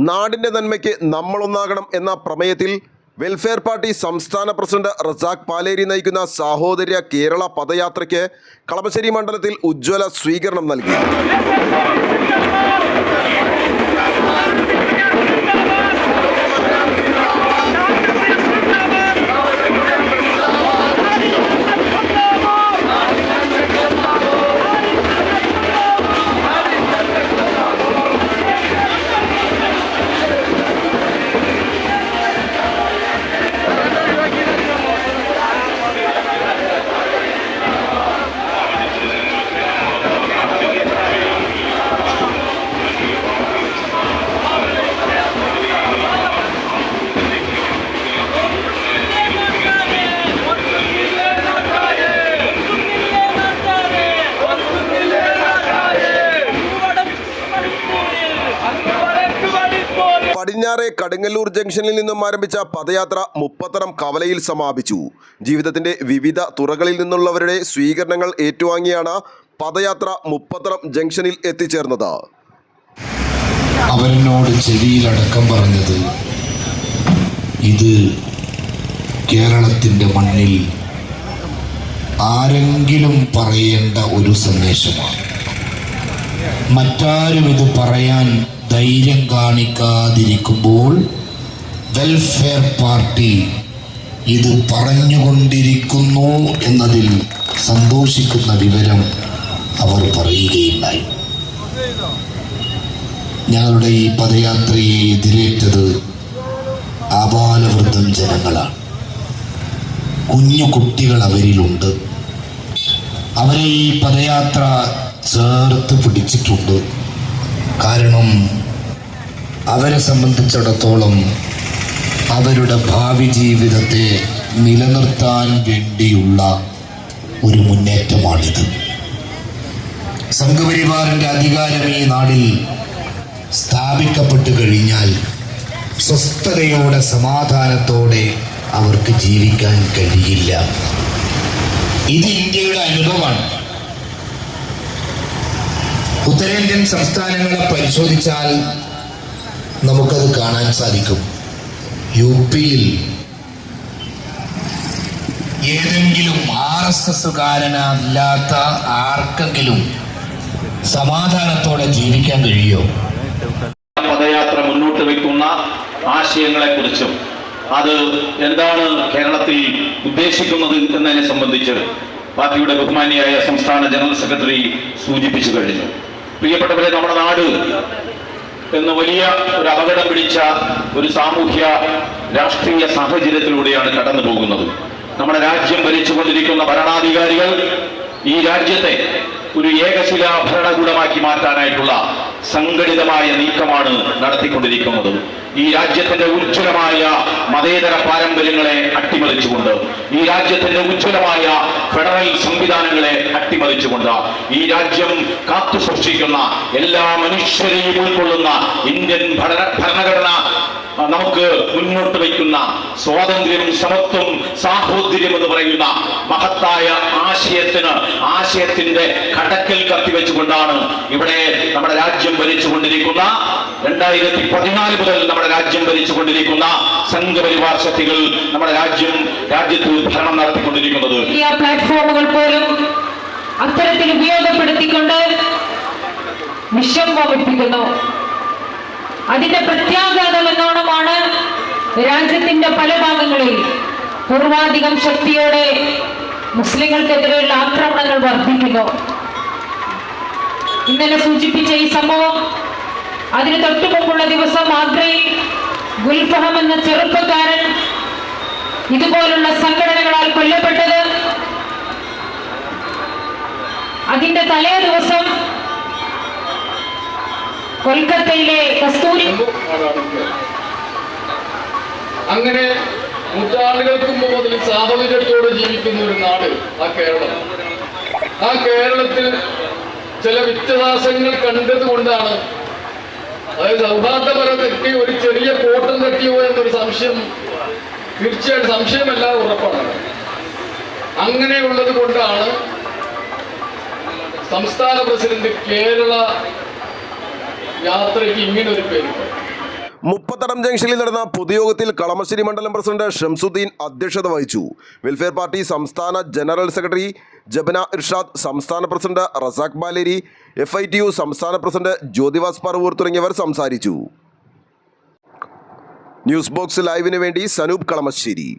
നാടിൻ്റെ നന്മയ്ക്ക് നമ്മളൊന്നാകണം എന്ന പ്രമേയത്തിൽ വെൽഫെയർ പാർട്ടി സംസ്ഥാന പ്രസിഡന്റ് റസാഖ് പാലേരി നയിക്കുന്ന സാഹോദര്യ കേരള പദയാത്രയ്ക്ക് കളമശ്ശേരി മണ്ഡലത്തിൽ ഉജ്ജ്വല സ്വീകരണം നൽകി. പടിഞ്ഞാറെ കടുങ്ങല്ലൂർ ജംഗ്ഷനിൽ നിന്നും ആരംഭിച്ച പദയാത്ര മുപ്പത്തറം കവലയിൽ സമാപിച്ചു. ജീവിതത്തിന്റെ വിവിധ തുറകളിൽ നിന്നുള്ളവരുടെ സ്വീകരണങ്ങൾ ഏറ്റുവാങ്ങിയാണ് പദയാത്ര മുപ്പത്തറം ജംഗ്ഷനിൽ എത്തിച്ചേർന്നത്. അവനോട് ചെവിയിലടക്കം പറഞ്ഞത്, ഇത് കേരളത്തിന്റെ മണ്ണിൽ ആരെങ്കിലും പറയേണ്ട ഒരു സന്ദേശമാണ്. മറ്റാരും ഇത് പറയാൻ ധൈര്യം കാണിക്കാതിരിക്കുമ്പോൾ വെൽഫെയർ പാർട്ടി ഇത് പറഞ്ഞുകൊണ്ടിരിക്കുന്നു എന്നതിൽ സന്തോഷിക്കുന്ന വിവരം അവർ പറയുകയുണ്ടായി. ഞങ്ങളുടെ ഈ പദയാത്രയെ എതിരേറ്റത് ആബാലവൃദ്ധം ജനങ്ങളാണ്. കുഞ്ഞു കുട്ടികൾ അവരിലുണ്ട്. അവരെ ഈ പദയാത്ര ചേർത്ത് പിടിച്ചിട്ടുണ്ട്. കാരണം അവരെ സംബന്ധിച്ചിടത്തോളം അവരുടെ ഭാവി ജീവിതത്തെ നിലനിർത്താൻ വേണ്ടിയുള്ള ഒരു മുന്നേറ്റമാണിത്. സംഘപരിവാറിന്റെ അധികാരം ഈ നാടിൽ സ്ഥാപിക്കപ്പെട്ടു കഴിഞ്ഞാൽ സ്വസ്ഥതയോടെ സമാധാനത്തോടെ അവർക്ക് ജീവിക്കാൻ കഴിയില്ല. ഇത് ഇന്ത്യയുടെ അനുഭവമാണ്. ഉത്തരേന്ത്യൻ സംസ്ഥാനങ്ങളെ പരിശോധിച്ചാൽ നമുക്കത് കാണാൻ സാധിക്കും. ഏതെങ്കിലും RSSകാരനല്ലാത്ത ആർക്കെങ്കിലും സമാധാനത്തോടെ ജീവിക്കാൻ കഴിയോ? പദയാത്ര മുന്നോട്ട് വയ്ക്കുന്ന ആശയങ്ങളെ കുറിച്ചും അത് എന്താണ് കേരളത്തിൽ ഉദ്ദേശിക്കുന്നത് എന്നതിനെ സംബന്ധിച്ച് പാർട്ടിയുടെ ബഹുമാനിയായ സംസ്ഥാന ജനറൽ സെക്രട്ടറി സൂചിപ്പിച്ചു കഴിഞ്ഞു. പ്രിയപ്പെട്ടവരെ, നമ്മുടെ നാട് എന്ന് വലിയ ഒരു അപകടം പിടിച്ച ഒരു സാമൂഹ്യ രാഷ്ട്രീയ സാഹചര്യത്തിലൂടെയാണ് കടന്നു പോകുന്നത്. നമ്മുടെ രാജ്യം ഭരിച്ചുകൊണ്ടിരിക്കുന്ന ഭരണാധികാരികൾ ഈ രാജ്യത്തെ ഒരു ഏകശിലാ ഭരണകൂടമാക്കി മാറ്റാനായിട്ടുള്ള സംഘടിതമായ നീക്കമാണ് നടത്തിക്കൊണ്ടിരിക്കുന്നത്. ഈ രാജ്യത്തിന്റെ ഉജ്ജ്വലമായ മതേതര പാരമ്പര്യങ്ങളെ അട്ടിമറിച്ചുകൊണ്ട്, ഈ രാജ്യത്തിന്റെ ഉജ്ജ്വലമായ ഫെഡറൽ സംവിധാനങ്ങളെ അട്ടിമറിച്ചുകൊണ്ട്, ഈ രാജ്യം കാത്തു സൂക്ഷിക്കുന്ന എല്ലാ മനുഷ്യരെയും ഉൾക്കൊള്ളുന്ന ഇന്ത്യൻ ഭരണഘടന നമുക്ക് മുന്നോട്ട് വയ്ക്കുന്ന സ്വാതന്ത്ര്യം, സമത്വം, സാഹോദര്യം എന്ന് പറയുന്ന മഹത്തായ ആശയത്തിന്റെ കടക്കൽ കത്തിവെച്ചുകൊണ്ടാണ് ഇവിടെ നമ്മുടെ രാജ്യം ഭരിച്ചുകൊണ്ടിരിക്കുന്ന 2014 മുതൽ നമ്മുടെ രാജ്യം ഭരിച്ചുകൊണ്ടിരിക്കുന്ന സംഘപരിവാർ ശക്തികൾ നമ്മുടെ രാജ്യത്ത് ഭരണം നടത്തിക്കൊണ്ടിരിക്കുന്നത്. പ്ലാറ്റ്ഫോമുകൾ പോലും അത്തരത്തിൽ ഉപയോഗപ്പെടുത്തിക്കൊണ്ട് വിഷം വമിപ്പിക്കുന്നു. അതിന്റെ പ്രത്യാഘാതം എന്നോണമാണ് രാജ്യത്തിന്റെ പല ഭാഗങ്ങളിൽ പൂർവാധികം ശക്തിയോടെ മുസ്ലിങ്ങൾക്കെതിരെയുള്ള ആക്രമണങ്ങൾ വർദ്ധിക്കുന്നു. ഇന്നലെ സൂചിപ്പിച്ച ഈ സംഭവം, അതിന് തൊട്ടുമുമ്പുള്ള ദിവസം ആഗ്രയിൽ ഗുൽഫഹം എന്ന ചെറുപ്പക്കാരൻ ഇതുപോലുള്ള സംഘടനകളാൽ കൊല്ലപ്പെട്ടത്, അതിന്റെ തലേ ദിവസം കൊൽക്കത്തയിലെ കസ്തൂരി. അങ്ങനെ നൂറ്റാണ്ടുകൾക്ക് മുമ്പ് മുതൽ സാഹോദര്യത്തോടെ ജീവിക്കുന്ന ഒരു നാട് കേരളം. ആ കേരളത്തിൽ ചില വ്യത്യാസങ്ങൾ കണ്ടതുകൊണ്ടാണ്, അതായത് സൗഹാർദ്ദപരം തെറ്റി ഒരു ചെറിയ കോട്ടം തട്ടിയോ എന്നൊരു സംശയം തീർച്ചയായിട്ടും സംശയമല്ലാതെ ഉറപ്പാണ്. അങ്ങനെയുള്ളത് കൊണ്ടാണ് സംസ്ഥാന പ്രസിഡന്റ് കേരള യാത്രയ്ക്ക് ഇങ്ങനെ ഒരു പേര്. മുപ്പത്തടം ജംഗ്ഷനിൽ നടന്ന പൊതുയോഗത്തിൽ കളമശ്ശേരി മണ്ഡലം പ്രസിഡന്റ് ഷംസുദ്ദീൻ അധ്യക്ഷത വഹിച്ചു. വെൽഫെയർ പാർട്ടി സംസ്ഥാന ജനറൽ സെക്രട്ടറി ജബന ഇർഷാദ്, സംസ്ഥാന പ്രസിഡന്റ് റസാഖ് പാലേരി, FITU സംസ്ഥാന പ്രസിഡന്റ് ജ്യോതിവാസ് പറവൂർ തുടങ്ങിയവർ സംസാരിച്ചു. ന്യൂസ് ബോക്സ് ലൈവിന് വേണ്ടി സനൂപ് കളമശ്ശേരി.